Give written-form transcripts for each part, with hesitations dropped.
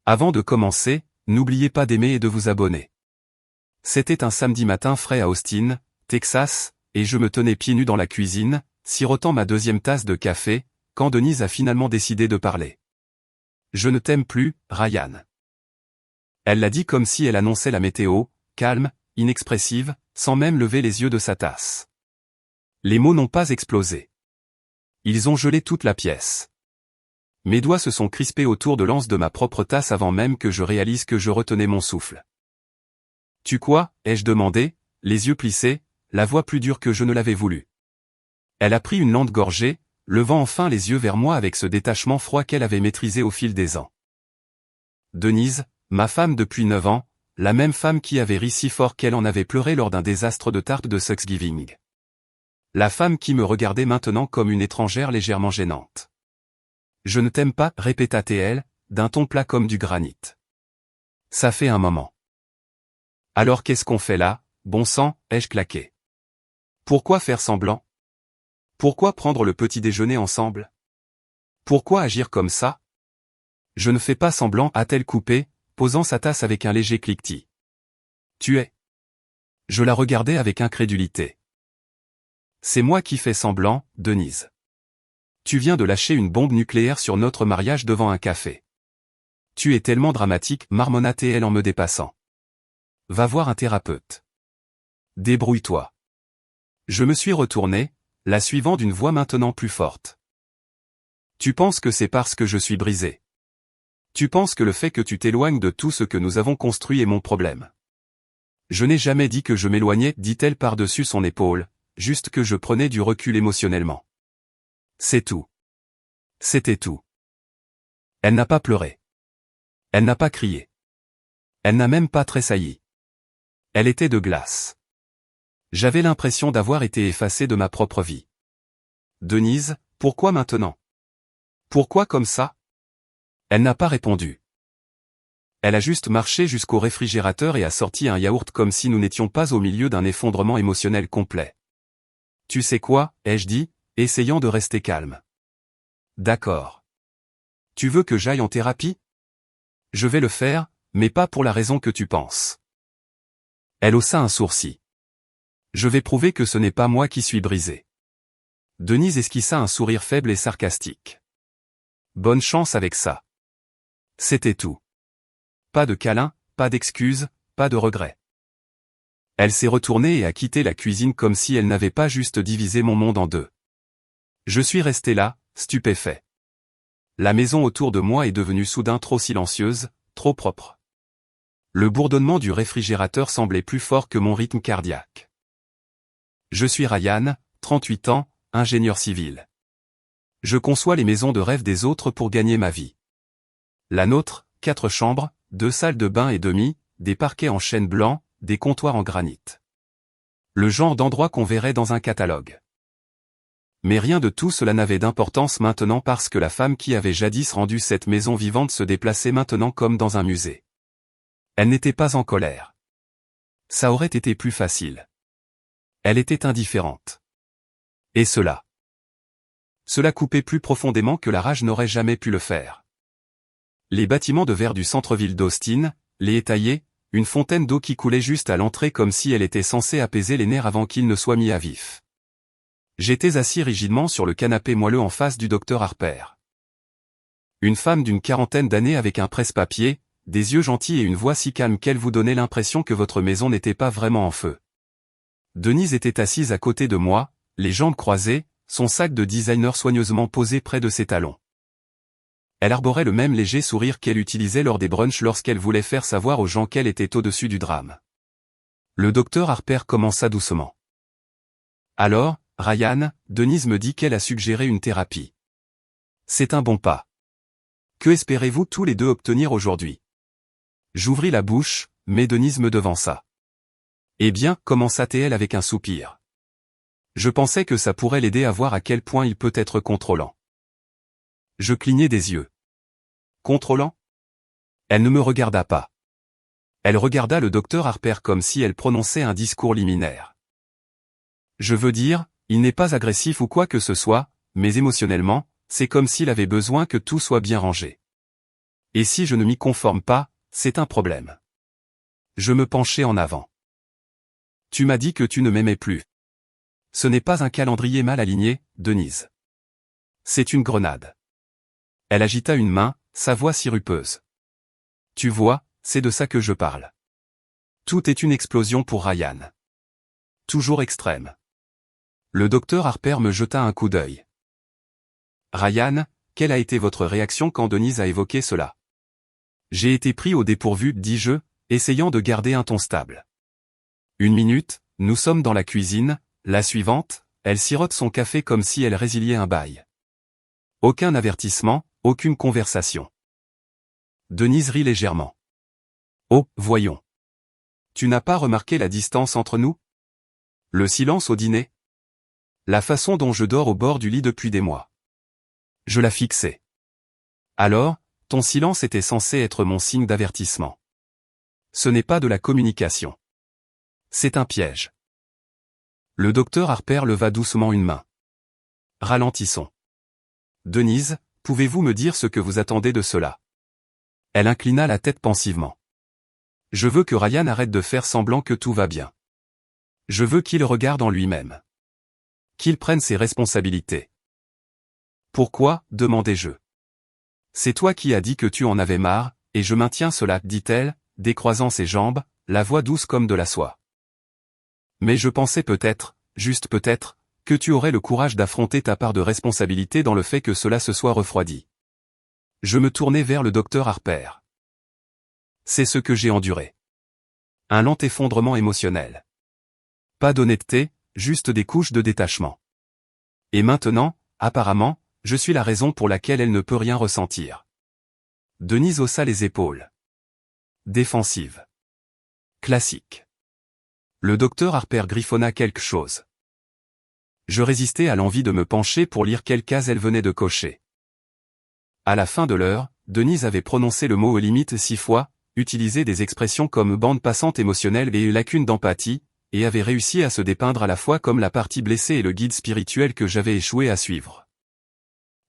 Avant de commencer, n'oubliez pas d'aimer et de vous abonner. C'était un samedi matin frais à Austin, Texas, et je me tenais pieds nus dans la cuisine, sirotant ma deuxième tasse de café, quand Denise a finalement décidé de parler. Je ne t'aime plus, Ryan. Elle l'a dit comme si elle annonçait la météo, calme, inexpressive, sans même lever les yeux de sa tasse. Les mots n'ont pas explosé. Ils ont gelé toute la pièce. Mes doigts se sont crispés autour de l'anse de ma propre tasse avant même que je réalise que je retenais mon souffle. « Tu quoi » ai-je demandé, les yeux plissés, la voix plus dure que je ne l'avais voulu. Elle a pris une lente gorgée, levant enfin les yeux vers moi avec ce détachement froid qu'elle avait maîtrisé au fil des ans. Denise, ma femme depuis 9 ans, la même femme qui avait ri si fort qu'elle en avait pleuré lors d'un désastre de tarte de Thanksgiving. La femme qui me regardait maintenant comme une étrangère légèrement gênante. « Je ne t'aime pas » répéta-t-elle, d'un ton plat comme du granit. « Ça fait un moment. »« Alors qu'est-ce qu'on fait là, bon sang » ai-je claqué. « Pourquoi faire semblant ? Pourquoi prendre le petit déjeuner ensemble ? Pourquoi agir comme ça ? Je ne fais pas semblant, a-t-elle coupé, posant sa tasse avec un léger cliquetis. Tu es. Je la regardais avec incrédulité. C'est moi qui fais semblant, Denise. Tu viens de lâcher une bombe nucléaire sur notre mariage devant un café. Tu es tellement dramatique, marmonna-t-elle en me dépassant. Va voir un thérapeute. Débrouille-toi. Je me suis retourné, la suivant d'une voix maintenant plus forte. Tu penses que c'est parce que je suis brisé. Tu penses que le fait que tu t'éloignes de tout ce que nous avons construit est mon problème. Je n'ai jamais dit que je m'éloignais, dit-elle par-dessus son épaule, juste que je prenais du recul émotionnellement. C'est tout. C'était tout. Elle n'a pas pleuré. Elle n'a pas crié. Elle n'a même pas tressailli. Elle était de glace. J'avais l'impression d'avoir été effacé de ma propre vie. Denise, pourquoi maintenant ? Pourquoi comme ça ? Elle n'a pas répondu. Elle a juste marché jusqu'au réfrigérateur et a sorti un yaourt comme si nous n'étions pas au milieu d'un effondrement émotionnel complet. Tu sais quoi, ai-je dit, essayant de rester calme. D'accord. Tu veux que j'aille en thérapie ? Je vais le faire, mais pas pour la raison que tu penses. Elle haussa un sourcil. Je vais prouver que ce n'est pas moi qui suis brisé. Denise esquissa un sourire faible et sarcastique. Bonne chance avec ça. C'était tout. Pas de câlin, pas d'excuses, pas de regrets. Elle s'est retournée et a quitté la cuisine comme si elle n'avait pas juste divisé mon monde en deux. Je suis resté là, stupéfait. La maison autour de moi est devenue soudain trop silencieuse, trop propre. Le bourdonnement du réfrigérateur semblait plus fort que mon rythme cardiaque. Je suis Ryan, 38 ans, ingénieur civil. Je conçois les maisons de rêve des autres pour gagner ma vie. La nôtre, 4 chambres, 2 salles de bain et demi, des parquets en chêne blanc, des comptoirs en granit. Le genre d'endroit qu'on verrait dans un catalogue. Mais rien de tout cela n'avait d'importance maintenant parce que la femme qui avait jadis rendu cette maison vivante se déplaçait maintenant comme dans un musée. Elle n'était pas en colère. Ça aurait été plus facile. Elle était indifférente. Et cela coupait plus profondément que la rage n'aurait jamais pu le faire. Les bâtiments de verre du centre-ville d'Austin, les étayers, une fontaine d'eau qui coulait juste à l'entrée comme si elle était censée apaiser les nerfs avant qu'ils ne soient mis à vif. J'étais assis rigidement sur le canapé moelleux en face du docteur Harper. Une femme d'une 40aine d'années avec un presse-papier, des yeux gentils et une voix si calme qu'elle vous donnait l'impression que votre maison n'était pas vraiment en feu. Denise était assise à côté de moi, les jambes croisées, son sac de designer soigneusement posé près de ses talons. Elle arborait le même léger sourire qu'elle utilisait lors des brunchs lorsqu'elle voulait faire savoir aux gens qu'elle était au-dessus du drame. Le docteur Harper commença doucement. Alors, Ryan, Denise me dit qu'elle a suggéré une thérapie. C'est un bon pas. Que espérez-vous tous les deux obtenir aujourd'hui ? J'ouvris la bouche, mais Denise me devança. Eh bien, commença-t-elle avec un soupir. Je pensais que ça pourrait l'aider à voir à quel point il peut être contrôlant. Je clignai des yeux. Contrôlant ? Elle ne me regarda pas. Elle regarda le docteur Harper comme si elle prononçait un discours liminaire. Je veux dire, il n'est pas agressif ou quoi que ce soit, mais émotionnellement, c'est comme s'il avait besoin que tout soit bien rangé. Et si je ne m'y conforme pas, c'est un problème. Je me penchai en avant. Tu m'as dit que tu ne m'aimais plus. Ce n'est pas un calendrier mal aligné, Denise. C'est une grenade. Elle agita une main, sa voix sirupeuse. Tu vois, c'est de ça que je parle. Tout est une explosion pour Ryan. Toujours extrême. Le docteur Harper me jeta un coup d'œil. Ryan, quelle a été votre réaction quand Denise a évoqué cela? J'ai été pris au dépourvu, dis-je, essayant de garder un ton stable. Une minute, nous sommes dans la cuisine, la suivante, elle sirote son café comme si elle résiliait un bail. Aucun avertissement, aucune conversation. Denise rit légèrement. Oh, voyons. Tu n'as pas remarqué la distance entre nous? Le silence au dîner? La façon dont je dors au bord du lit depuis des mois. Je la fixais. Alors, ton silence était censé être mon signe d'avertissement. Ce n'est pas de la communication. C'est un piège. Le docteur Harper leva doucement une main. Ralentissons. Denise, pouvez-vous me dire ce que vous attendez de cela? Elle inclina la tête pensivement. Je veux que Ryan arrête de faire semblant que tout va bien. Je veux qu'il regarde en lui-même. Qu'il prenne ses responsabilités. Pourquoi, demandai-je. C'est toi qui as dit que tu en avais marre, et je maintiens cela, dit-elle, décroisant ses jambes, la voix douce comme de la soie. Mais je pensais peut-être, juste peut-être, que tu aurais le courage d'affronter ta part de responsabilité dans le fait que cela se soit refroidi. Je me tournai vers le docteur Harper. C'est ce que j'ai enduré. Un lent effondrement émotionnel. Pas d'honnêteté, juste des couches de détachement. Et maintenant, apparemment, je suis la raison pour laquelle elle ne peut rien ressentir. Denise haussa les épaules. Défensive. Classique. Le docteur Harper griffonna quelque chose. Je résistais à l'envie de me pencher pour lire quelle case elle venait de cocher. À la fin de l'heure, Denise avait prononcé le mot aux limites 6 fois, utilisé des expressions comme bande passante émotionnelle et lacune d'empathie, et avait réussi à se dépeindre à la fois comme la partie blessée et le guide spirituel que j'avais échoué à suivre.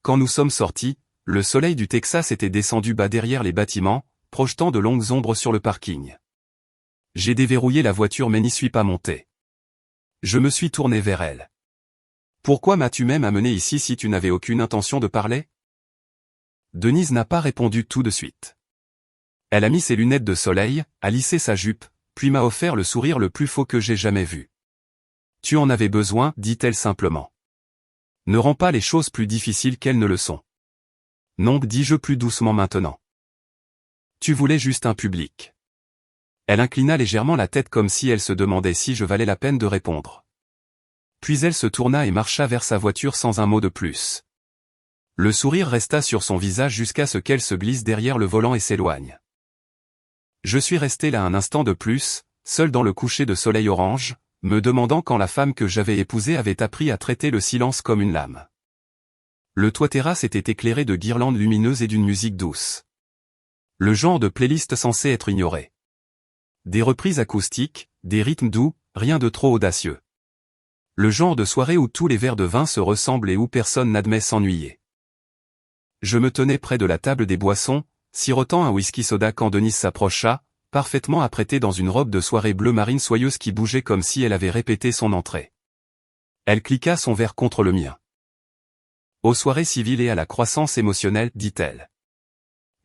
Quand nous sommes sortis, le soleil du Texas était descendu bas derrière les bâtiments, projetant de longues ombres sur le parking. J'ai déverrouillé la voiture mais n'y suis pas monté. Je me suis tourné vers elle. Pourquoi m'as-tu même amené ici si tu n'avais aucune intention de parler? Denise n'a pas répondu tout de suite. Elle a mis ses lunettes de soleil, a lissé sa jupe, puis m'a offert le sourire le plus faux que j'ai jamais vu. Tu en avais besoin, dit-elle simplement. Ne rends pas les choses plus difficiles qu'elles ne le sont. Non, dis-je plus doucement maintenant. Tu voulais juste un public. Elle inclina légèrement la tête comme si elle se demandait si je valais la peine de répondre. Puis elle se tourna et marcha vers sa voiture sans un mot de plus. Le sourire resta sur son visage jusqu'à ce qu'elle se glisse derrière le volant et s'éloigne. Je suis resté là un instant de plus, seul dans le coucher de soleil orange, me demandant quand la femme que j'avais épousée avait appris à traiter le silence comme une lame. Le toit terrasse était éclairé de guirlandes lumineuses et d'une musique douce. Le genre de playlist censé être ignoré. Des reprises acoustiques, des rythmes doux, rien de trop audacieux. Le genre de soirée où tous les verres de vin se ressemblent et où personne n'admet s'ennuyer. Je me tenais près de la table des boissons, sirotant un whisky soda quand Denise s'approcha, parfaitement apprêtée dans une robe de soirée bleu marine soyeuse qui bougeait comme si elle avait répété son entrée. Elle cliqua son verre contre le mien. Aux soirées civiles et à la croissance émotionnelle, dit-elle.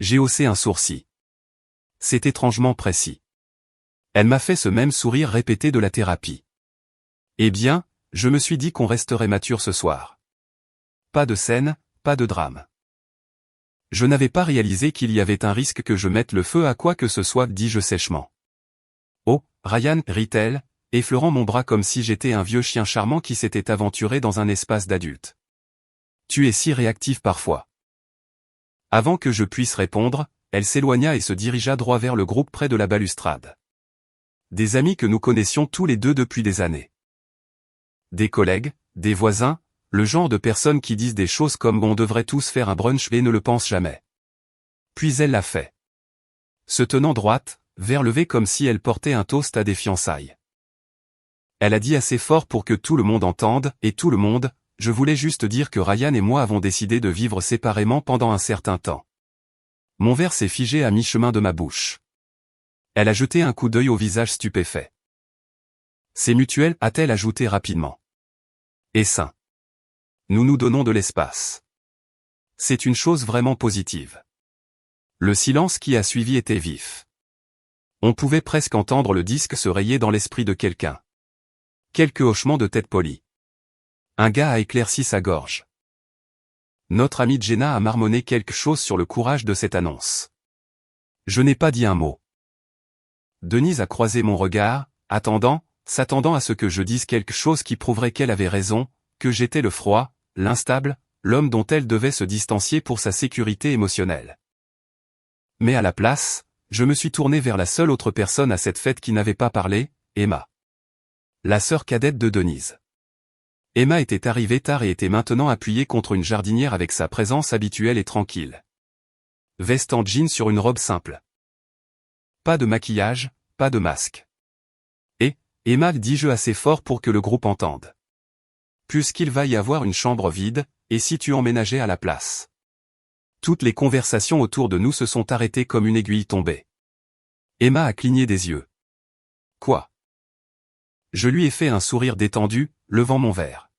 J'ai haussé un sourcil. C'est étrangement précis. Elle m'a fait ce même sourire répété de la thérapie. Eh bien, je me suis dit qu'on resterait mature ce soir. Pas de scène, pas de drame. Je n'avais pas réalisé qu'il y avait un risque que je mette le feu à quoi que ce soit, dis-je sèchement. Oh, Ryan, rit-elle, effleurant mon bras comme si j'étais un vieux chien charmant qui s'était aventuré dans un espace d'adulte. Tu es si réactif parfois. Avant que je puisse répondre, elle s'éloigna et se dirigea droit vers le groupe près de la balustrade. Des amis que nous connaissions tous les deux depuis des années. Des collègues, des voisins, le genre de personnes qui disent des choses comme on devrait tous faire un brunch et ne le pensent jamais. Puis elle l'a fait. Se tenant droite, verre levé comme si elle portait un toast à des fiançailles. Elle a dit assez fort pour que tout le monde entende, et tout le monde, je voulais juste dire que Ryan et moi avons décidé de vivre séparément pendant un certain temps. Mon verre s'est figé à mi-chemin de ma bouche. Elle a jeté un coup d'œil au visage stupéfait. C'est mutuel, a-t-elle ajouté rapidement. Et sain. Nous nous donnons de l'espace. C'est une chose vraiment positive. Le silence qui a suivi était vif. On pouvait presque entendre le disque se rayer dans l'esprit de quelqu'un. Quelques hochements de tête polis. Un gars a éclairci sa gorge. Notre ami Jenna a marmonné quelque chose sur le courage de cette annonce. Je n'ai pas dit un mot. Denise a croisé mon regard, s'attendant à ce que je dise quelque chose qui prouverait qu'elle avait raison, que j'étais le froid, l'instable, l'homme dont elle devait se distancier pour sa sécurité émotionnelle. Mais à la place, je me suis tourné vers la seule autre personne à cette fête qui n'avait pas parlé, Emma. La sœur cadette de Denise. Emma était arrivée tard et était maintenant appuyée contre une jardinière avec sa présence habituelle et tranquille. Veste en jean sur une robe simple. Pas de maquillage, pas de masque. Et, Emma dis-je assez fort pour que le groupe entende. Puisqu'il va y avoir une chambre vide, et si tu emménageais à la place. Toutes les conversations autour de nous se sont arrêtées comme une aiguille tombée. Emma a cligné des yeux. Quoi? Je lui ai fait un sourire détendu, levant mon verre.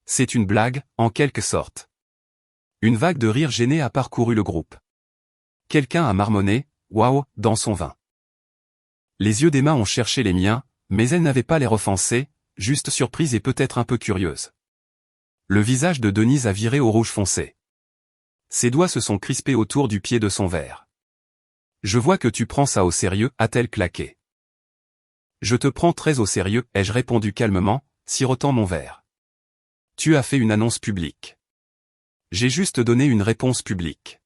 C'est une blague, en quelque sorte. Une vague de rire gêné a parcouru le groupe. Quelqu'un a marmonné, waouh, dans son vin. Les yeux d'Emma ont cherché les miens, mais elle n'avait pas l'air offensée, juste surprise et peut-être un peu curieuse. Le visage de Denise a viré au rouge foncé. Ses doigts se sont crispés autour du pied de son verre. Je vois que tu prends ça au sérieux, a-t-elle claqué. Je te prends très au sérieux, ai-je répondu calmement, sirotant mon verre. Tu as fait une annonce publique. J'ai juste donné une réponse publique.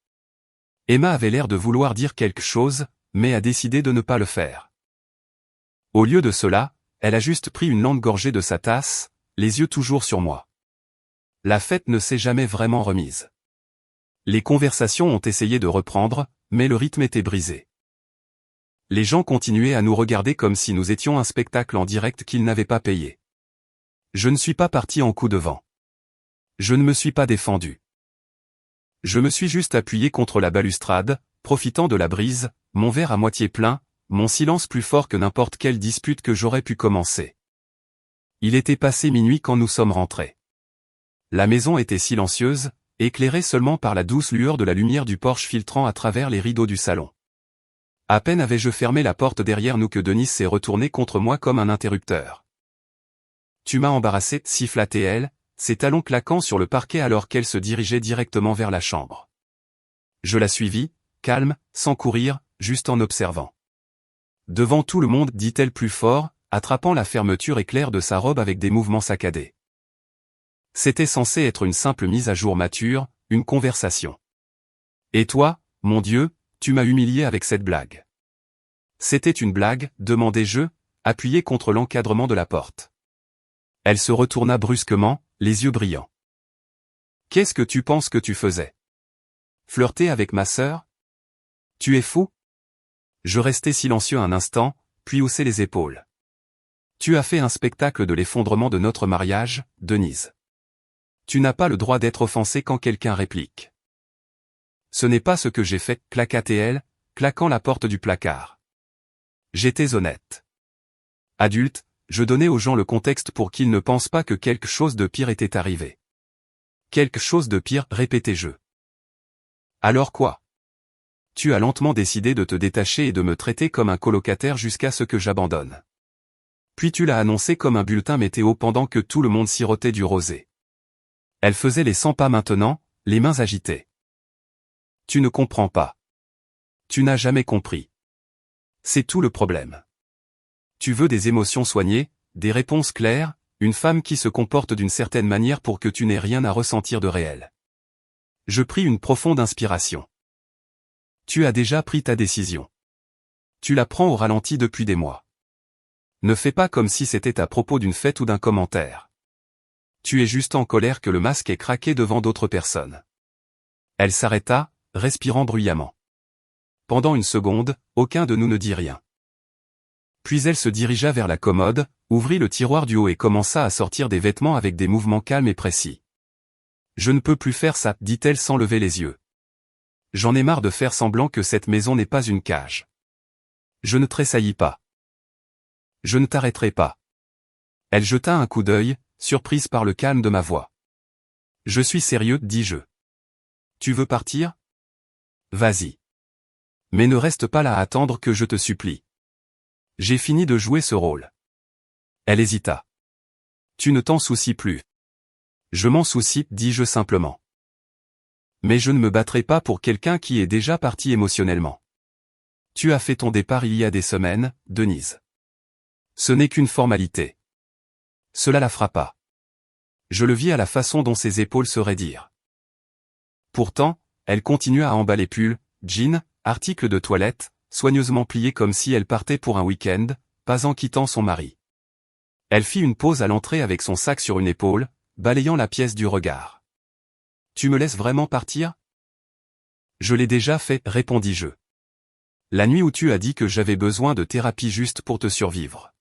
Emma avait l'air de vouloir dire quelque chose, mais a décidé de ne pas le faire. Au lieu de cela, elle a juste pris une lente gorgée de sa tasse, les yeux toujours sur moi. La fête ne s'est jamais vraiment remise. Les conversations ont essayé de reprendre, mais le rythme était brisé. Les gens continuaient à nous regarder comme si nous étions un spectacle en direct qu'ils n'avaient pas payé. Je ne suis pas parti en coup de vent. Je ne me suis pas défendu. Je me suis juste appuyé contre la balustrade, profitant de la brise, mon verre à moitié plein, mon silence plus fort que n'importe quelle dispute que j'aurais pu commencer. Il était passé minuit quand nous sommes rentrés. La maison était silencieuse, éclairée seulement par la douce lueur de la lumière du porche filtrant à travers les rideaux du salon. À peine avais-je fermé la porte derrière nous que Denise s'est retournée contre moi comme un interrupteur. Tu m'as embarrassé, siffla-t-elle, ses talons claquant sur le parquet alors qu'elle se dirigeait directement vers la chambre. Je la suivis, calme, sans courir, juste en observant. Devant tout le monde, dit-elle plus fort, attrapant la fermeture éclair de sa robe avec des mouvements saccadés. C'était censé être une simple mise à jour mature, une conversation. Et toi, mon Dieu, tu m'as humilié avec cette blague. C'était une blague, demandai-je, appuyé contre l'encadrement de la porte. Elle se retourna brusquement, les yeux brillants. Qu'est-ce que tu penses que tu faisais? Flirter avec ma sœur? Tu es fou? Je restai silencieux un instant, puis haussai les épaules. Tu as fait un spectacle de l'effondrement de notre mariage, Denise. Tu n'as pas le droit d'être offensé quand quelqu'un réplique. Ce n'est pas ce que j'ai fait, claqua-t-elle, claquant la porte du placard. J'étais honnête. Adulte, je donnais aux gens le contexte pour qu'ils ne pensent pas que quelque chose de pire était arrivé. Quelque chose de pire, répétai-je. Alors quoi? Tu as lentement décidé de te détacher et de me traiter comme un colocataire jusqu'à ce que j'abandonne. Puis tu l'as annoncé comme un bulletin météo pendant que tout le monde sirotait du rosé. Elle faisait les 100 pas maintenant, les mains agitées. Tu ne comprends pas. Tu n'as jamais compris. C'est tout le problème. Tu veux des émotions soignées, des réponses claires, une femme qui se comporte d'une certaine manière pour que tu n'aies rien à ressentir de réel. Je pris une profonde inspiration. Tu as déjà pris ta décision. Tu la prends au ralenti depuis des mois. Ne fais pas comme si c'était à propos d'une fête ou d'un commentaire. Tu es juste en colère que le masque ait craqué devant d'autres personnes. Elle s'arrêta, respirant bruyamment. Pendant une seconde, aucun de nous ne dit rien. Puis elle se dirigea vers la commode, ouvrit le tiroir du haut et commença à sortir des vêtements avec des mouvements calmes et précis. Je ne peux plus faire ça, dit-elle sans lever les yeux. J'en ai marre de faire semblant que cette maison n'est pas une cage. Je ne tressaillis pas. Je ne t'arrêterai pas. Elle jeta un coup d'œil, surprise par le calme de ma voix. Je suis sérieux, dis-je. Tu veux partir? Vas-y. Mais ne reste pas là à attendre que je te supplie. J'ai fini de jouer ce rôle. Elle hésita. Tu ne t'en soucies plus. Je m'en soucie, dis-je simplement. Mais je ne me battrai pas pour quelqu'un qui est déjà parti émotionnellement. Tu as fait ton départ il y a des semaines, Denise. Ce n'est qu'une formalité. Cela la frappa. Je le vis à la façon dont ses épaules se raidirent. Pourtant, elle continua à emballer pulls, jeans, articles de toilette, soigneusement pliés comme si elle partait pour un week-end, pas en quittant son mari. Elle fit une pause à l'entrée avec son sac sur une épaule, balayant la pièce du regard. Tu me laisses vraiment partir? Je l'ai déjà fait, répondis-je. La nuit où tu as dit que j'avais besoin de thérapie juste pour te survivre.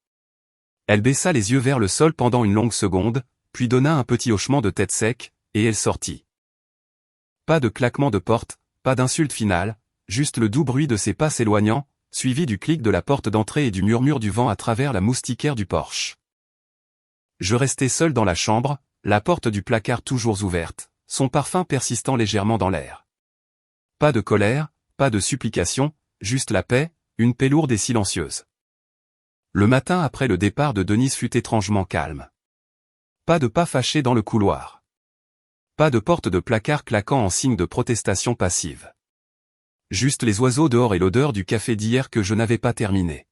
Elle baissa les yeux vers le sol pendant une longue seconde, puis donna un petit hochement de tête sec, et elle sortit. Pas de claquement de porte, pas d'insulte finale, juste le doux bruit de ses pas s'éloignant, suivi du clic de la porte d'entrée et du murmure du vent à travers la moustiquaire du porche. Je restai seul dans la chambre, la porte du placard toujours ouverte, son parfum persistant légèrement dans l'air. Pas de colère, pas de supplication, juste la paix, une paix lourde et silencieuse. Le matin après le départ de Denise fut étrangement calme. Pas de pas fâchés dans le couloir. Pas de porte de placard claquant en signe de protestation passive. Juste les oiseaux dehors et l'odeur du café d'hier que je n'avais pas terminé.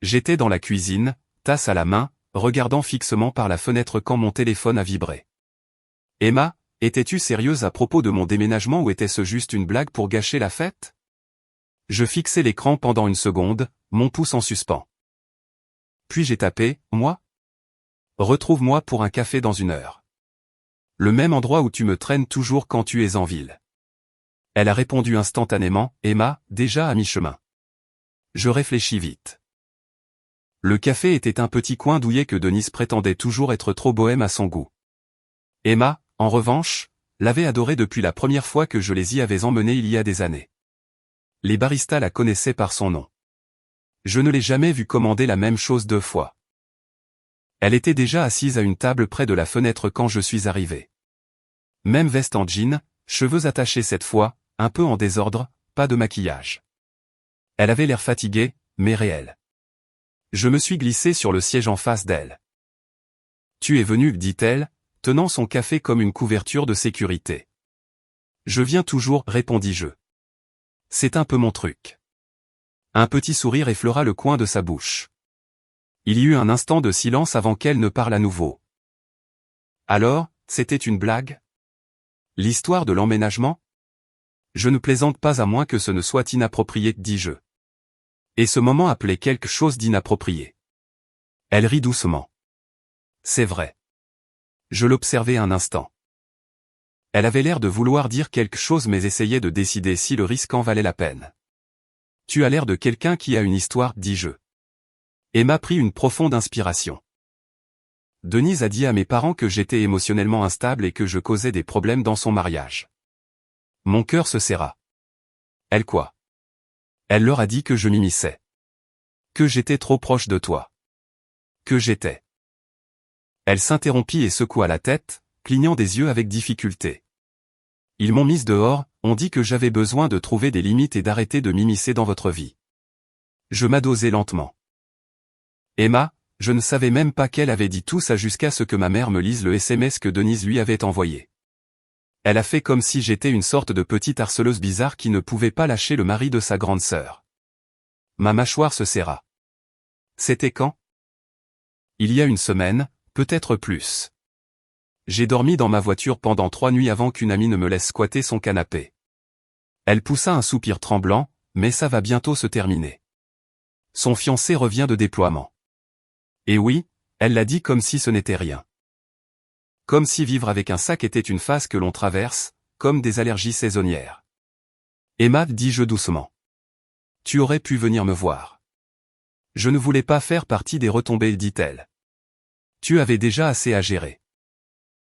J'étais dans la cuisine, tasse à la main, regardant fixement par la fenêtre quand mon téléphone a vibré. Emma, étais-tu sérieuse à propos de mon déménagement ou était-ce juste une blague pour gâcher la fête? Je fixai l'écran pendant une seconde, mon pouce en suspens. Puis j'ai tapé, moi? Retrouve-moi pour un café dans 1 heure. Le même endroit où tu me traînes toujours quand tu es en ville. Elle a répondu instantanément, Emma, déjà à mi-chemin. Je réfléchis vite. Le café était un petit coin douillet que Denise prétendait toujours être trop bohème à son goût. Emma, en revanche, l'avait adoré depuis la première fois que je les y avais emmenés il y a des années. Les baristas la connaissaient par son nom. Je ne l'ai jamais vue commander la même chose 2 fois. Elle était déjà assise à une table près de la fenêtre quand je suis arrivé. Même veste en jean, cheveux attachés cette fois, un peu en désordre, pas de maquillage. Elle avait l'air fatiguée, mais réelle. Je me suis glissé sur le siège en face d'elle. Tu es venu, dit-elle, tenant son café comme une couverture de sécurité. Je viens toujours, répondis-je. C'est un peu mon truc. Un petit sourire effleura le coin de sa bouche. Il y eut un instant de silence avant qu'elle ne parle à nouveau. Alors, c'était une blague? L'histoire de l'emménagement? Je ne plaisante pas à moins que ce ne soit inapproprié, dis-je. Et ce moment appelait quelque chose d'inapproprié. Elle rit doucement. C'est vrai. Je l'observai un instant. Elle avait l'air de vouloir dire quelque chose mais essayait de décider si le risque en valait la peine. Tu as l'air de quelqu'un qui a une histoire, dis-je. Emma prit une profonde inspiration. Denise a dit à mes parents que j'étais émotionnellement instable et que je causais des problèmes dans son mariage. Mon cœur se serra. Elle quoi? Elle leur a dit que je m'immisçais. Que j'étais trop proche de toi. Que j'étais. Elle s'interrompit et secoua la tête, clignant des yeux avec difficulté. Ils m'ont mise dehors, on dit que j'avais besoin de trouver des limites et d'arrêter de m'immiscer dans votre vie. Je m'adossai lentement. Emma, je ne savais même pas qu'elle avait dit tout ça jusqu'à ce que ma mère me lise le SMS que Denise lui avait envoyé. Elle a fait comme si j'étais une sorte de petite harceleuse bizarre qui ne pouvait pas lâcher le mari de sa grande sœur. Ma mâchoire se serra. C'était quand? Il y a 1 semaine, peut-être plus. J'ai dormi dans ma voiture pendant 3 nuits avant qu'une amie ne me laisse squatter son canapé. Elle poussa un soupir tremblant, mais ça va bientôt se terminer. Son fiancé revient de déploiement. Et oui, elle l'a dit comme si ce n'était rien. Comme si vivre avec un sac était une phase que l'on traverse, comme des allergies saisonnières. Emma, dis-je doucement. Tu aurais pu venir me voir. Je ne voulais pas faire partie des retombées, dit-elle. Tu avais déjà assez à gérer.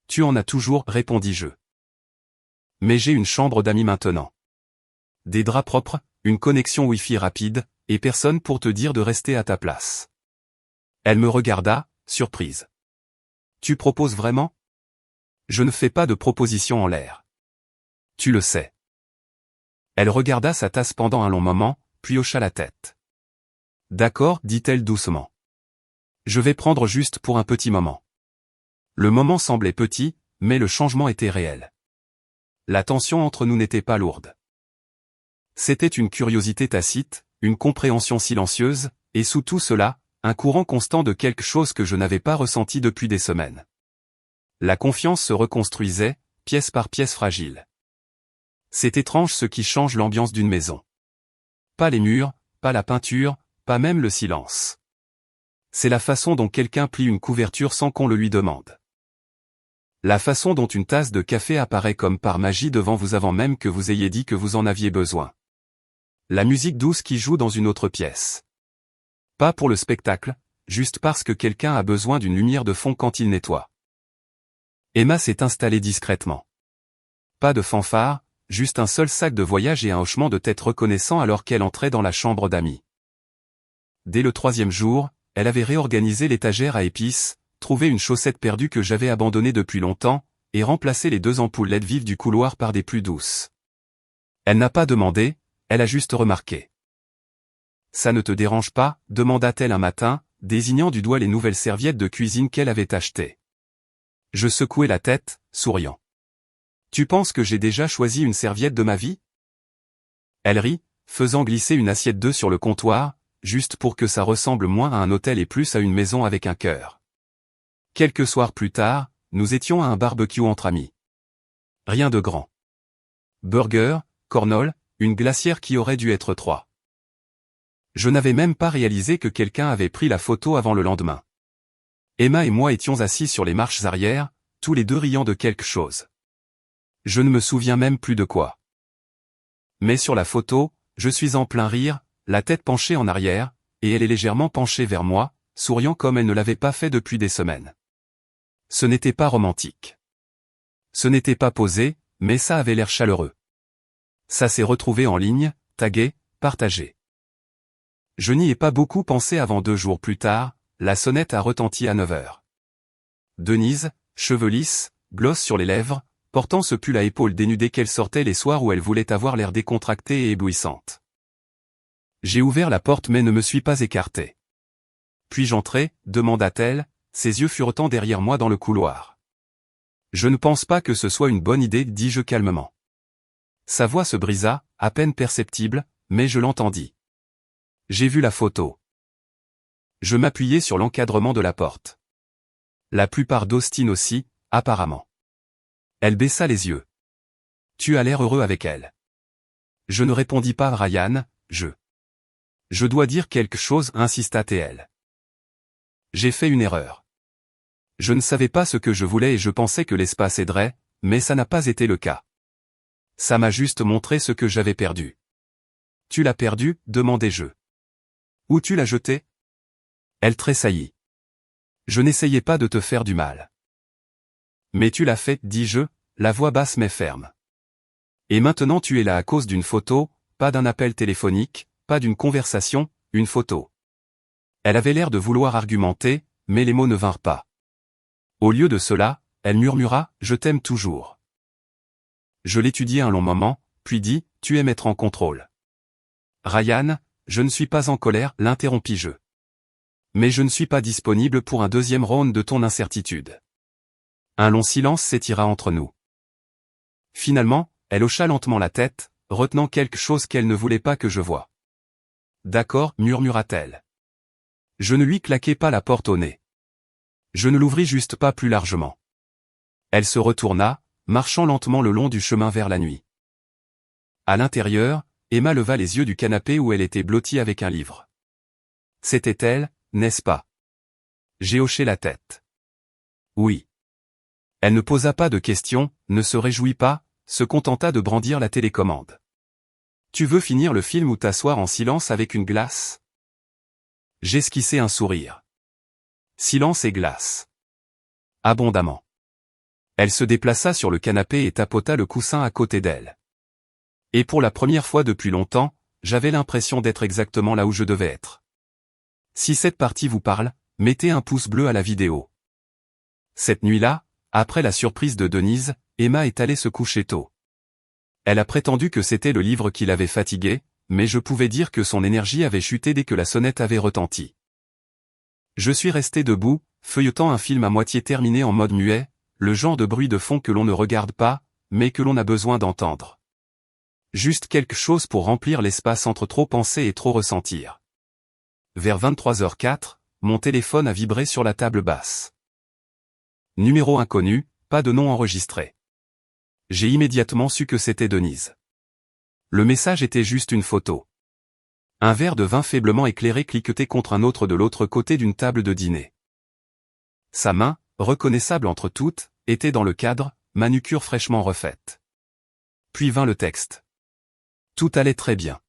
Tu en as toujours, répondis-je. Mais j'ai une chambre d'amis maintenant. des draps propres, une connexion Wi-Fi rapide, et personne pour te dire de rester à ta place. Elle me regarda, surprise. Tu proposes vraiment? Je ne fais pas de propositions en l'air. Tu le sais. Elle regarda sa tasse pendant un long moment, puis hocha la tête. D'accord, dit-elle doucement. Je vais prendre juste pour un petit moment. Le moment semblait petit, mais le changement était réel. La tension entre nous n'était pas lourde. C'était une curiosité tacite, une compréhension silencieuse, et sous tout cela, un courant constant de quelque chose que je n'avais pas ressenti depuis des semaines. La confiance se reconstruisait, pièce par pièce fragile. C'est étrange ce qui change l'ambiance d'une maison. Pas les murs, pas la peinture, pas même le silence. C'est la façon dont quelqu'un plie une couverture sans qu'on le lui demande. La façon dont une tasse de café apparaît comme par magie devant vous avant même que vous ayez dit que vous en aviez besoin. La musique douce qui joue dans une autre pièce. Pas pour le spectacle, juste parce que quelqu'un a besoin d'une lumière de fond quand il nettoie. Emma s'est installée discrètement. Pas de fanfare, juste un seul sac de voyage et un hochement de tête reconnaissant alors qu'elle entrait dans la chambre d'amis. Dès le 3e jour, elle avait réorganisé l'étagère à épices, trouvé une chaussette perdue que j'avais abandonnée depuis longtemps, et remplacé les 2 ampoules LED vives du couloir par des plus douces. Elle n'a pas demandé, elle a juste remarqué. Ça ne te dérange pas, demanda-t-elle un matin, désignant du doigt les nouvelles serviettes de cuisine qu'elle avait achetées. Je secouai la tête, souriant. Tu penses que j'ai déjà choisi une serviette de ma vie? Elle rit, faisant glisser une assiette d'œufs sur le comptoir, juste pour que ça ressemble moins à un hôtel et plus à une maison avec un cœur. Quelques soirs plus tard, nous étions à un barbecue entre amis. Rien de grand. Burger, cornol, une glacière qui aurait dû être 3. Je n'avais même pas réalisé que quelqu'un avait pris la photo avant le lendemain. Emma et moi étions assis sur les marches arrière, tous les deux riant de quelque chose. Je ne me souviens même plus de quoi. Mais sur la photo, je suis en plein rire, la tête penchée en arrière, et elle est légèrement penchée vers moi, souriant comme elle ne l'avait pas fait depuis des semaines. Ce n'était pas romantique. Ce n'était pas posé, mais ça avait l'air chaleureux. Ça s'est retrouvé en ligne, tagué, partagé. Je n'y ai pas beaucoup pensé avant 2 jours plus tard, la sonnette a retenti à 9h. Denise, cheveux lisses, gloss sur les lèvres, portant ce pull à épaules dénudées qu'elle sortait les soirs où elle voulait avoir l'air décontractée et éblouissante. J'ai ouvert la porte mais ne me suis pas écarté. Puis-je entrer, demanda-t-elle, ses yeux furetant derrière moi dans le couloir. Je ne pense pas que ce soit une bonne idée, dis-je calmement. Sa voix se brisa, à peine perceptible, mais je l'entendis. J'ai vu la photo. Je m'appuyai sur l'encadrement de la porte. La plupart d'Austin aussi, apparemment. Elle baissa les yeux. Tu as l'air heureux avec elle. Je ne répondis pas à Ryan, Je dois dire quelque chose, insista TL. J'ai fait une erreur. Je ne savais pas ce que je voulais et je pensais que l'espace aiderait, mais ça n'a pas été le cas. Ça m'a juste montré ce que j'avais perdu. Tu l'as perdu, demandai-je. Où tu l'as jeté? Elle tressaillit. Je n'essayais pas de te faire du mal. Mais tu l'as fait, dis-je, la voix basse mais ferme. Et maintenant tu es là à cause d'une photo, pas d'un appel téléphonique, pas d'une conversation, une photo. Elle avait l'air de vouloir argumenter, mais les mots ne vinrent pas. Au lieu de cela, elle murmura, je t'aime toujours. Je l'étudiai un long moment, puis dit, tu aimes être en contrôle. Ryan, je ne suis pas en colère, l'interrompis-je. Mais je ne suis pas disponible pour un 2e round de ton incertitude. Un long silence s'étira entre nous. Finalement, elle hocha lentement la tête, retenant quelque chose qu'elle ne voulait pas que je voie. D'accord, murmura-t-elle. Je ne lui claquai pas la porte au nez. Je ne l'ouvris juste pas plus largement. Elle se retourna, marchant lentement le long du chemin vers la nuit. À l'intérieur, Emma leva les yeux du canapé où elle était blottie avec un livre. C'était elle, n'est-ce pas? J'ai hoché la tête. Oui. Elle ne posa pas de questions, ne se réjouit pas, se contenta de brandir la télécommande. Tu veux finir le film ou t'asseoir en silence avec une glace? J'esquissai un sourire. Silence et glace. Abondamment. Elle se déplaça sur le canapé et tapota le coussin à côté d'elle. Et pour la première fois depuis longtemps, j'avais l'impression d'être exactement là où je devais être. Si cette partie vous parle, mettez un pouce bleu à la vidéo. Cette nuit-là, après la surprise de Denise, Emma est allée se coucher tôt. Elle a prétendu que c'était le livre qui l'avait fatiguée, mais je pouvais dire que son énergie avait chuté dès que la sonnette avait retenti. Je suis resté debout, feuilletant un film à moitié terminé en mode muet, le genre de bruit de fond que l'on ne regarde pas, mais que l'on a besoin d'entendre. Juste quelque chose pour remplir l'espace entre trop penser et trop ressentir. Vers 23h04, mon téléphone a vibré sur la table basse. Numéro inconnu, pas de nom enregistré. J'ai immédiatement su que c'était Denise. Le message était juste une photo. Un verre de vin faiblement éclairé cliquetait contre un autre de l'autre côté d'une table de dîner. Sa main, reconnaissable entre toutes, était dans le cadre, manucure fraîchement refaite. Puis vint le texte. Tout allait très bien.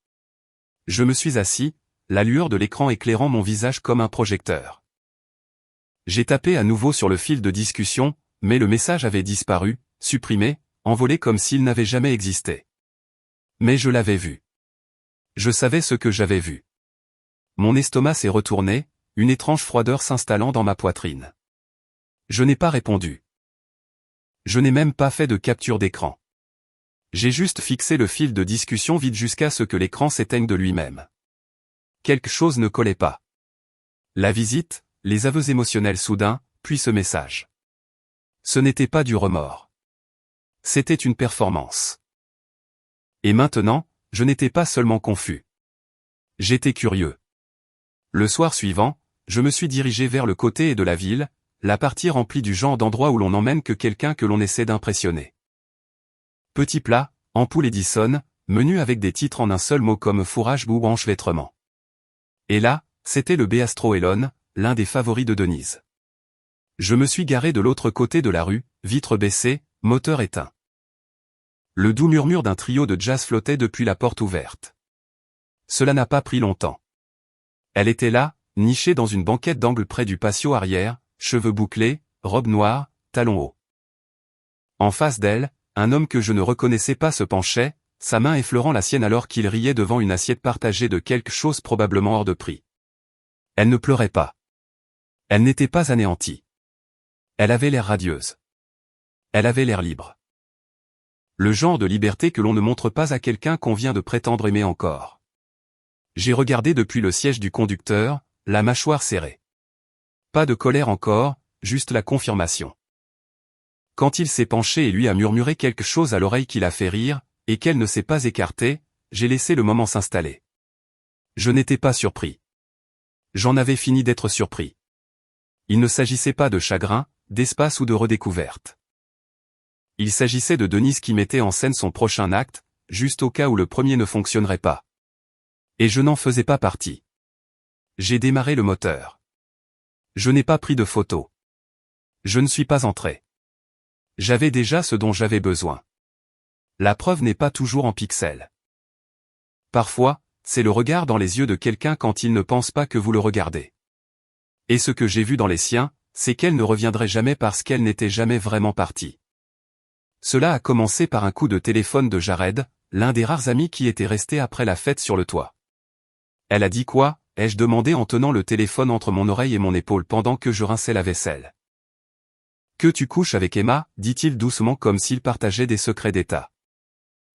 Je me suis assis, la lueur de l'écran éclairant mon visage comme un projecteur. J'ai tapé à nouveau sur le fil de discussion, mais le message avait disparu, supprimé, envolé comme s'il n'avait jamais existé. Mais je l'avais vu. Je savais ce que j'avais vu. Mon estomac s'est retourné, une étrange froideur s'installant dans ma poitrine. Je n'ai pas répondu. Je n'ai même pas fait de capture d'écran. J'ai juste fixé le fil de discussion vide jusqu'à ce que l'écran s'éteigne de lui-même. Quelque chose ne collait pas. La visite, les aveux émotionnels soudains, puis ce message. Ce n'était pas du remords. C'était une performance. Et maintenant, je n'étais pas seulement confus. J'étais curieux. Le soir suivant, je me suis dirigé vers le côté de la ville, la partie remplie du genre d'endroit où l'on n'emmène que quelqu'un que l'on essaie d'impressionner. Petit plat, ampoule Edison, menu avec des titres en un seul mot comme fourrage ou enchevêtrement. Et là, c'était le Bistro Elon, l'un des favoris de Denise. Je me suis garé de l'autre côté de la rue, vitre baissée, moteur éteint. Le doux murmure d'un trio de jazz flottait depuis la porte ouverte. Cela n'a pas pris longtemps. Elle était là, nichée dans une banquette d'angle près du patio arrière, cheveux bouclés, robe noire, talons hauts. En face d'elle, un homme que je ne reconnaissais pas se penchait, sa main effleurant la sienne alors qu'il riait devant une assiette partagée de quelque chose probablement hors de prix. Elle ne pleurait pas. Elle n'était pas anéantie. Elle avait l'air radieuse. Elle avait l'air libre. Le genre de liberté que l'on ne montre pas à quelqu'un qu'on vient de prétendre aimer encore. J'ai regardé depuis le siège du conducteur, la mâchoire serrée. Pas de colère encore, juste la confirmation. Quand il s'est penché et lui a murmuré quelque chose à l'oreille qui l'a fait rire, et qu'elle ne s'est pas écartée, j'ai laissé le moment s'installer. Je n'étais pas surpris. J'en avais fini d'être surpris. Il ne s'agissait pas de chagrin, d'espace ou de redécouverte. Il s'agissait de Denise qui mettait en scène son prochain acte, juste au cas où le premier ne fonctionnerait pas. Et je n'en faisais pas partie. J'ai démarré le moteur. Je n'ai pas pris de photos. Je ne suis pas entré. J'avais déjà ce dont j'avais besoin. La preuve n'est pas toujours en pixels. Parfois, c'est le regard dans les yeux de quelqu'un quand il ne pense pas que vous le regardez. Et ce que j'ai vu dans les siens, c'est qu'elle ne reviendrait jamais parce qu'elle n'était jamais vraiment partie. Cela a commencé par un coup de téléphone de Jared, l'un des rares amis qui était resté après la fête sur le toit. Elle a dit quoi, ai-je demandé en tenant le téléphone entre mon oreille et mon épaule pendant que je rinçais la vaisselle. Que tu couches avec Emma, dit-il doucement comme s'il partageait des secrets d'État.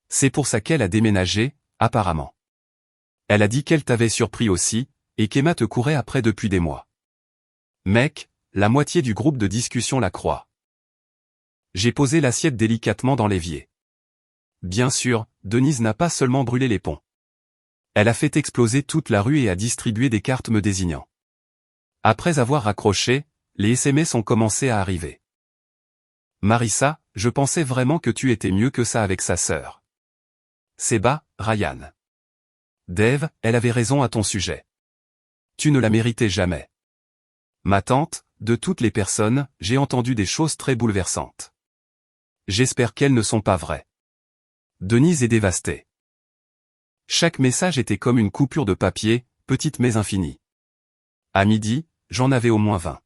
C'est pour ça qu'elle a déménagé, apparemment. Elle a dit qu'elle t'avait surpris aussi, et qu'Emma te courait après depuis des mois. Mec, la moitié du groupe de discussion la croit. J'ai posé l'assiette délicatement dans l'évier. Bien sûr, Denise n'a pas seulement brûlé les ponts. Elle a fait exploser toute la rue et a distribué des cartes me désignant. Après avoir raccroché, les SMS ont commencé à arriver. Marissa, je pensais vraiment que tu étais mieux que ça avec sa sœur. Seba, Ryan. Dave, elle avait raison à ton sujet. Tu ne la méritais jamais. Ma tante, de toutes les personnes, j'ai entendu des choses très bouleversantes. J'espère qu'elles ne sont pas vraies. Denise est dévastée. Chaque message était comme une coupure de papier, petite mais infinie. À midi, j'en avais au moins 20.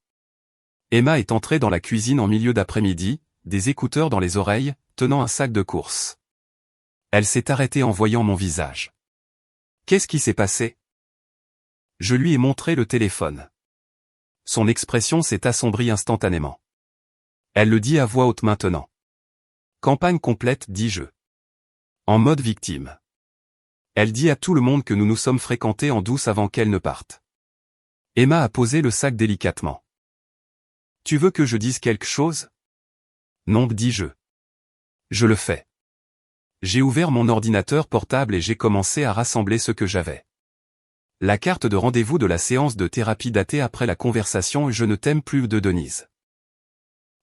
Emma est entrée dans la cuisine en milieu d'après-midi, des écouteurs dans les oreilles, tenant un sac de courses. Elle s'est arrêtée en voyant mon visage. Qu'est-ce qui s'est passé? Je lui ai montré le téléphone. Son expression s'est assombrie instantanément. Elle le dit à voix haute maintenant. Campagne complète, dis-je. En mode victime. Elle dit à tout le monde que nous nous sommes fréquentés en douce avant qu'elle ne parte. Emma a posé le sac délicatement. Tu veux que je dise quelque chose? Non, dis-je. Je le fais. J'ai ouvert mon ordinateur portable et j'ai commencé à rassembler ce que j'avais. La carte de rendez-vous de la séance de thérapie datée après la conversation Je ne t'aime plus de Denise.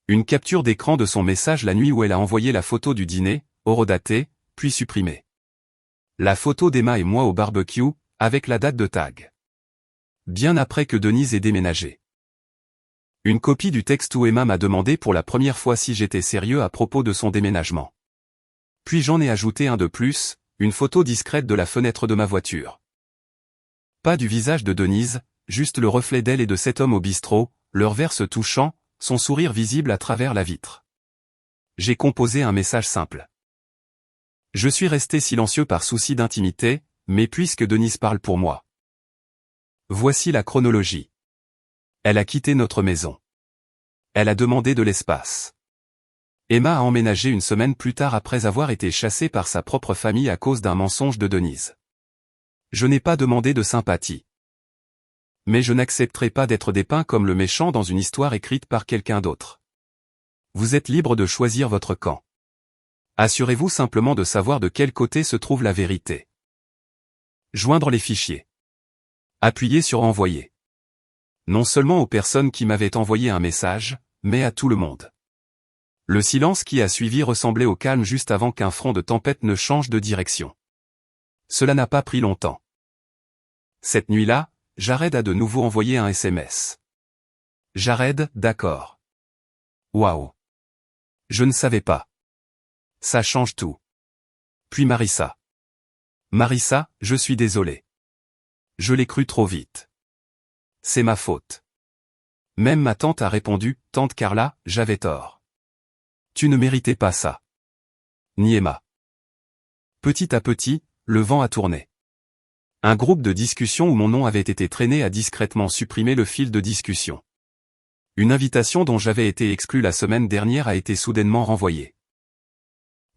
Une capture d'écran de son message la nuit où elle a envoyé la photo du dîner, horodatée, puis supprimée. La photo d'Emma et moi au barbecue, avec la date de tag. Bien après que Denise ait déménagé. Une copie du texte où Emma m'a demandé pour la première fois si j'étais sérieux à propos de son déménagement. Puis j'en ai ajouté un de plus, une photo discrète de la fenêtre de ma voiture. Pas du visage de Denise, juste le reflet d'elle et de cet homme au bistrot, leur verre se touchant, son sourire visible à travers la vitre. J'ai composé un message simple. Je suis resté silencieux par souci d'intimité, mais puisque Denise parle pour moi. Voici la chronologie. Elle a quitté notre maison. Elle a demandé de l'espace. Emma a emménagé une semaine plus tard après avoir été chassée par sa propre famille à cause d'un mensonge de Denise. Je n'ai pas demandé de sympathie. Mais je n'accepterai pas d'être dépeint comme le méchant dans une histoire écrite par quelqu'un d'autre. Vous êtes libre de choisir votre camp. Assurez-vous simplement de savoir de quel côté se trouve la vérité. Joindre les fichiers. Appuyez sur Envoyer. Non seulement aux personnes qui m'avaient envoyé un message, mais à tout le monde. Le silence qui a suivi ressemblait au calme juste avant qu'un front de tempête ne change de direction. Cela n'a pas pris longtemps. Cette nuit-là, Jared a de nouveau envoyé un SMS. Jared, d'accord. Waouh. Je ne savais pas. Ça change tout. Puis Marissa. Marissa, je suis désolé. Je l'ai cru trop vite. C'est ma faute. Même ma tante a répondu, tante Carla, j'avais tort. Tu ne méritais pas ça. Ni Emma. Petit à petit, le vent a tourné. Un groupe de discussion où mon nom avait été traîné a discrètement supprimé le fil de discussion. Une invitation dont j'avais été exclu la semaine dernière a été soudainement renvoyée.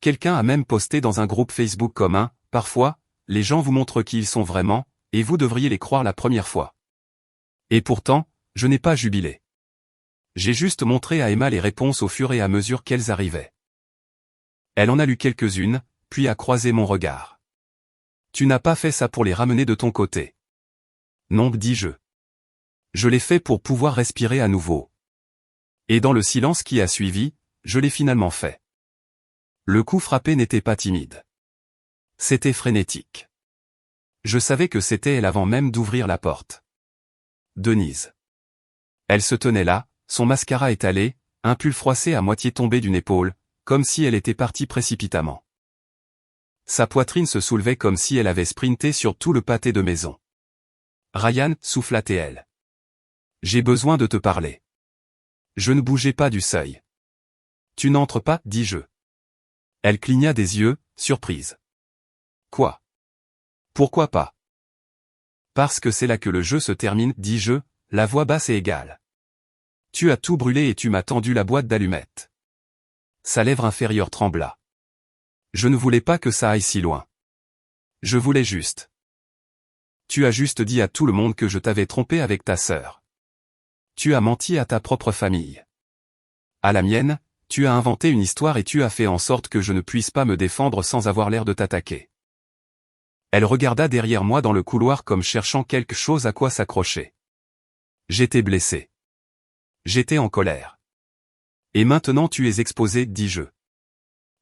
Quelqu'un a même posté dans un groupe Facebook commun, parfois, les gens vous montrent qui ils sont vraiment, et vous devriez les croire la première fois. Et pourtant, je n'ai pas jubilé. J'ai juste montré à Emma les réponses au fur et à mesure qu'elles arrivaient. Elle en a lu quelques-unes, puis a croisé mon regard. Tu n'as pas fait ça pour les ramener de ton côté. Non, dis-je. Je l'ai fait pour pouvoir respirer à nouveau. Et dans le silence qui a suivi, je l'ai finalement fait. Le coup frappé n'était pas timide. C'était frénétique. Je savais que c'était elle avant même d'ouvrir la porte. Denise. Elle se tenait là, son mascara étalé, un pull froissé à moitié tombé d'une épaule, comme si elle était partie précipitamment. Sa poitrine se soulevait comme si elle avait sprinté sur tout le pâté de maison. Ryan, souffla-t-elle. J'ai besoin de te parler. Je ne bougeais pas du seuil. Tu n'entres pas, dis-je. Elle cligna des yeux, surprise. Quoi? Pourquoi pas? Parce que c'est là que le jeu se termine, dis-je, la voix basse et égale. Tu as tout brûlé et tu m'as tendu la boîte d'allumettes. Sa lèvre inférieure trembla. Je ne voulais pas que ça aille si loin. Je voulais juste. Tu as juste dit à tout le monde que je t'avais trompé avec ta sœur. Tu as menti à ta propre famille. À la mienne, tu as inventé une histoire et tu as fait en sorte que je ne puisse pas me défendre sans avoir l'air de t'attaquer. Elle regarda derrière moi dans le couloir comme cherchant quelque chose à quoi s'accrocher. J'étais blessé. J'étais en colère. Et maintenant tu es exposé, dis-je.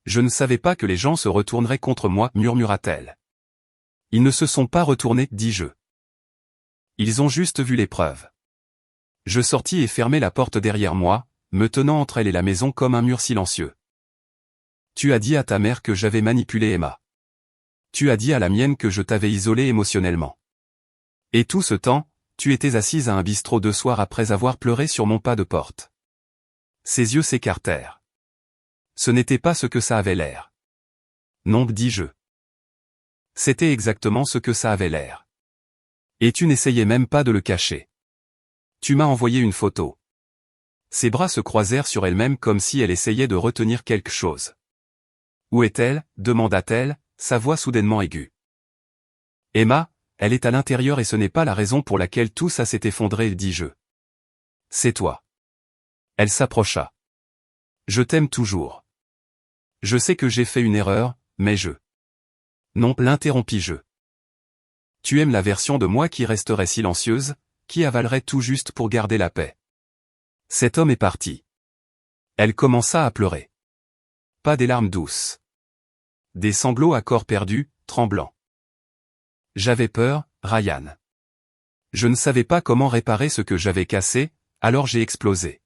Je ne savais pas que les gens se retourneraient contre moi, murmura-t-elle. Ils ne se sont pas retournés, dis-je. Ils ont juste vu les preuves. Je sortis et fermai la porte derrière moi, me tenant entre elle et la maison comme un mur silencieux. Tu as dit à ta mère que j'avais manipulé Emma. Tu as dit à la mienne que je t'avais isolé émotionnellement. Et tout ce temps, tu étais assise à un bistrot 2 soirs après avoir pleuré sur mon pas de porte. Ses yeux s'écartèrent. Ce n'était pas ce que ça avait l'air. Non, dis-je. C'était exactement ce que ça avait l'air. Et tu n'essayais même pas de le cacher. Tu m'as envoyé une photo. Ses bras se croisèrent sur elle-même comme si elle essayait de retenir quelque chose. Où est-elle? Demanda-t-elle, sa voix soudainement aiguë. Emma, elle est à l'intérieur et ce n'est pas la raison pour laquelle tout ça s'est effondré, dis-je. C'est toi. Elle s'approcha. Je t'aime toujours. Je sais que j'ai fait une erreur, mais je... Non, l'interrompis-je. Tu aimes la version de moi qui resterait silencieuse, qui avalerait tout juste pour garder la paix. Cet homme est parti. Elle commença à pleurer. Pas des larmes douces. Des sanglots à corps perdu, tremblants. J'avais peur, Ryan. Je ne savais pas comment réparer ce que j'avais cassé, alors j'ai explosé.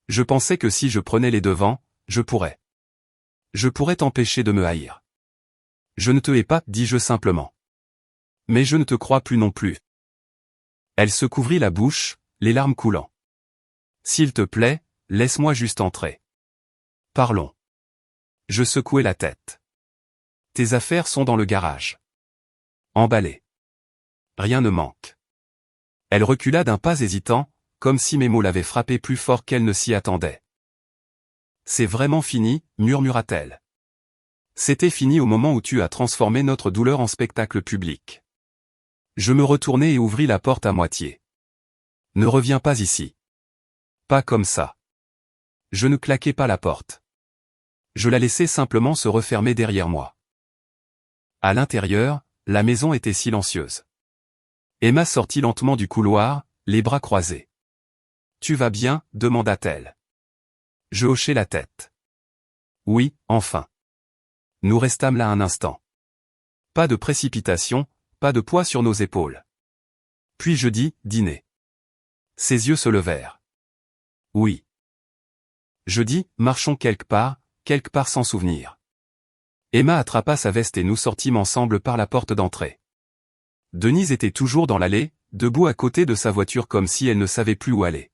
Je pensais que si je prenais les devants, je pourrais. Je pourrais t'empêcher de me haïr. Je ne te hais pas, dis-je simplement. Mais je ne te crois plus non plus. Elle se couvrit la bouche, les larmes coulant. S'il te plaît, laisse-moi juste entrer. Parlons. Je secouai la tête. Tes affaires sont dans le garage. Emballées. Rien ne manque. Elle recula d'un pas hésitant, comme si mes mots l'avaient frappé plus fort qu'elle ne s'y attendait. C'est vraiment fini, murmura-t-elle. C'était fini au moment où tu as transformé notre douleur en spectacle public. Je me retournai et ouvris la porte à moitié. Ne reviens pas ici. Pas comme ça. Je ne claquai pas la porte. Je la laissai simplement se refermer derrière moi. À l'intérieur, la maison était silencieuse. Emma sortit lentement du couloir, les bras croisés. « Tu vas bien ?» demanda-t-elle. Je hochai la tête. Oui, enfin. Nous restâmes là un instant. Pas de précipitation, pas de poids sur nos épaules. Puis je dis, dîner. Ses yeux se levèrent. Oui. Je dis, marchons quelque part sans souvenir. Emma attrapa sa veste et nous sortîmes ensemble par la porte d'entrée. Denise était toujours dans l'allée, debout à côté de sa voiture comme si elle ne savait plus où aller.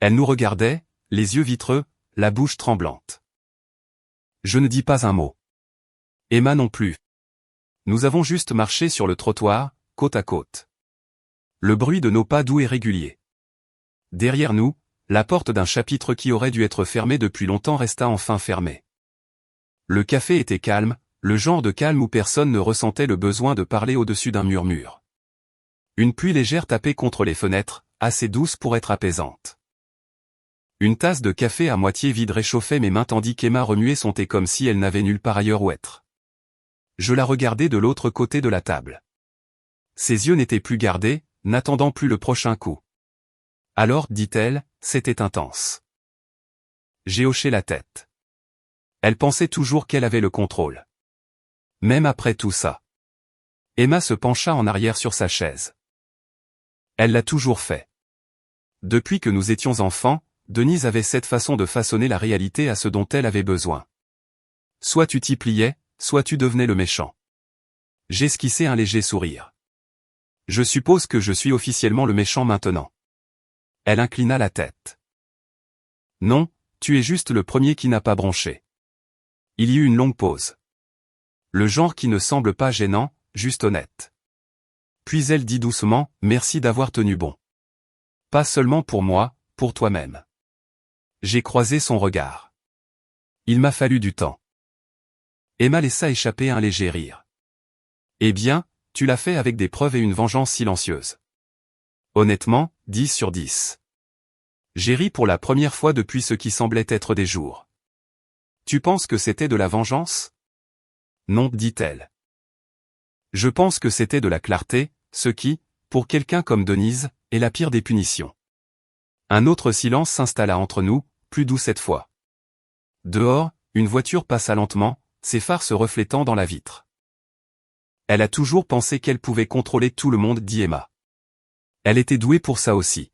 Elle nous regardait, les yeux vitreux, la bouche tremblante. Je ne dis pas un mot. Emma non plus. Nous avons juste marché sur le trottoir, côte à côte. Le bruit de nos pas doux et réguliers. Derrière nous, la porte d'un chapitre qui aurait dû être fermé depuis longtemps resta enfin fermée. Le café était calme, le genre de calme où personne ne ressentait le besoin de parler au-dessus d'un murmure. Une pluie légère tapait contre les fenêtres, assez douce pour être apaisante. Une tasse de café à moitié vide réchauffait mes mains tandis qu'Emma remuait son thé comme si elle n'avait nulle part ailleurs où être. Je la regardais de l'autre côté de la table. Ses yeux n'étaient plus gardés, n'attendant plus le prochain coup. Alors, dit-elle, c'était intense. J'ai hoché la tête. Elle pensait toujours qu'elle avait le contrôle. Même après tout ça. Emma se pencha en arrière sur sa chaise. Elle l'a toujours fait. Depuis que nous étions enfants, Denise avait cette façon de façonner la réalité à ce dont elle avait besoin. Soit tu t'y pliais, soit tu devenais le méchant. J'esquissai un léger sourire. Je suppose que je suis officiellement le méchant maintenant. Elle inclina la tête. Non, tu es juste le premier qui n'a pas bronché. Il y eut une longue pause. Le genre qui ne semble pas gênant, juste honnête. Puis elle dit doucement, merci d'avoir tenu bon. Pas seulement pour moi, pour toi-même. J'ai croisé son regard. Il m'a fallu du temps. Emma laissa échapper un léger rire. Eh bien, tu l'as fait avec des preuves et une vengeance silencieuse. Honnêtement, 10 sur 10. J'ai ri pour la première fois depuis ce qui semblait être des jours. Tu penses que c'était de la vengeance? Non, dit-elle. Je pense que c'était de la clarté, ce qui, pour quelqu'un comme Denise, est la pire des punitions. Un autre silence s'installa entre nous, plus doux cette fois. Dehors, une voiture passa lentement, ses phares se reflétant dans la vitre. Elle a toujours pensé qu'elle pouvait contrôler tout le monde, dit Emma. Elle était douée pour ça aussi.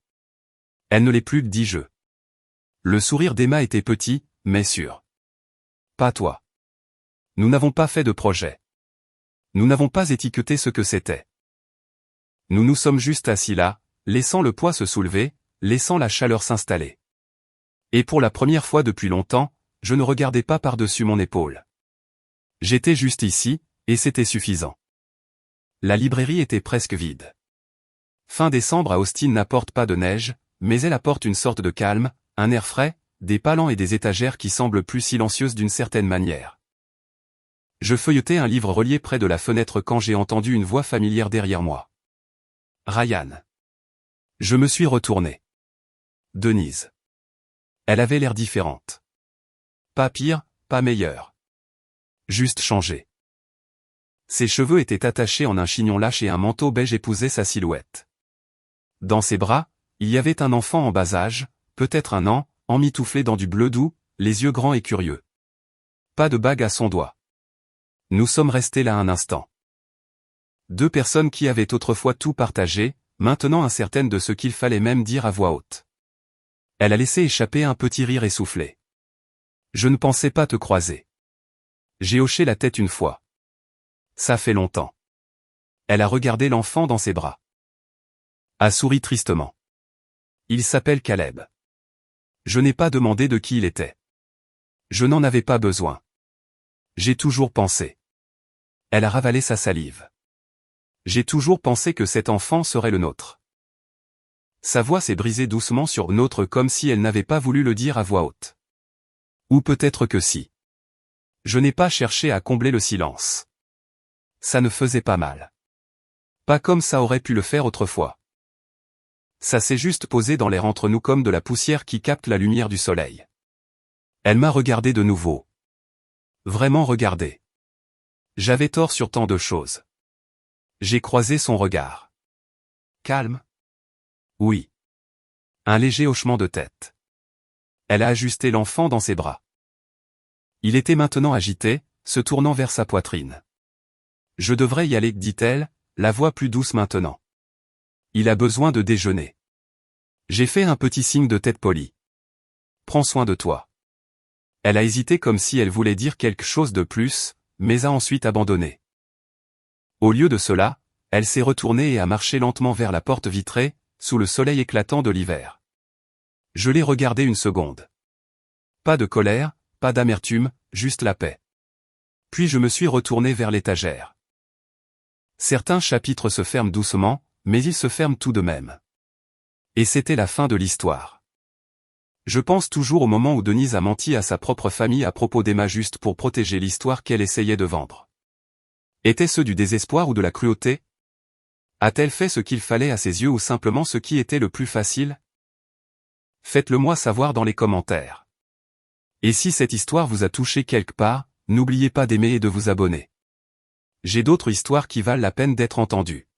Elle ne l'est plus, dis-je. Le sourire d'Emma était petit, mais sûr. Pas toi. Nous n'avons pas fait de projet. Nous n'avons pas étiqueté ce que c'était. Nous nous sommes juste assis là, laissant le poids se soulever, laissant la chaleur s'installer. Et pour la première fois depuis longtemps, je ne regardais pas par-dessus mon épaule. J'étais juste ici, Et c'était suffisant. La librairie était presque vide. Fin décembre à Austin n'apporte pas de neige, mais elle apporte une sorte de calme, un air frais, des palans et des étagères qui semblent plus silencieuses d'une certaine manière. Je feuilletais un livre relié près de la fenêtre quand j'ai entendu une voix familière derrière moi. Ryan. Je me suis retourné. Denise. Elle avait l'air différente. Pas pire, pas meilleure. Juste changée. Ses cheveux étaient attachés en un chignon lâche et un manteau beige épousait sa silhouette. Dans ses bras, il y avait un enfant en bas âge, peut-être 1 an, emmitouflé dans du bleu doux, les yeux grands et curieux. Pas de bague à son doigt. Nous sommes restés là un instant. 2 personnes qui avaient autrefois tout partagé, maintenant incertaines de ce qu'il fallait même dire à voix haute. Elle a laissé échapper un petit rire essoufflé. Je ne pensais pas te croiser. J'ai hoché la tête une fois. Ça fait longtemps. Elle a regardé l'enfant dans ses bras. A souri tristement. Il s'appelle Caleb. Je n'ai pas demandé de qui il était. Je n'en avais pas besoin. J'ai toujours pensé. Elle a ravalé sa salive. J'ai toujours pensé que cet enfant serait le nôtre. Sa voix s'est brisée doucement sur nôtre comme si elle n'avait pas voulu le dire à voix haute. Ou peut-être que si. Je n'ai pas cherché à combler le silence. Ça ne faisait pas mal. Pas comme ça aurait pu le faire autrefois. Ça s'est juste posé dans l'air entre nous comme de la poussière qui capte la lumière du soleil. Elle m'a regardé de nouveau. Vraiment regardé. J'avais tort sur tant de choses. J'ai croisé son regard. Calme? Oui. Un léger hochement de tête. Elle a ajusté l'enfant dans ses bras. Il était maintenant agité, se tournant vers sa poitrine. Je devrais y aller, dit-elle, la voix plus douce maintenant. Il a besoin de déjeuner. J'ai fait un petit signe de tête poli. Prends soin de toi. Elle a hésité comme si elle voulait dire quelque chose de plus, mais a ensuite abandonné. Au lieu de cela, elle s'est retournée et a marché lentement vers la porte vitrée, sous le soleil éclatant de l'hiver. Je l'ai regardée une seconde. Pas de colère, pas d'amertume, juste la paix. Puis je me suis retourné vers l'étagère. Certains chapitres se ferment doucement, mais ils se ferment tout de même. Et c'était la fin de l'histoire. Je pense toujours au moment où Denise a menti à sa propre famille à propos d'Emma juste pour protéger l'histoire qu'elle essayait de vendre. Était-ce du désespoir ou de la cruauté? A-t-elle fait ce qu'il fallait à ses yeux ou simplement ce qui était le plus facile? Faites-le moi savoir dans les commentaires. Et si cette histoire vous a touché quelque part, n'oubliez pas d'aimer et de vous abonner. J'ai d'autres histoires qui valent la peine d'être entendues.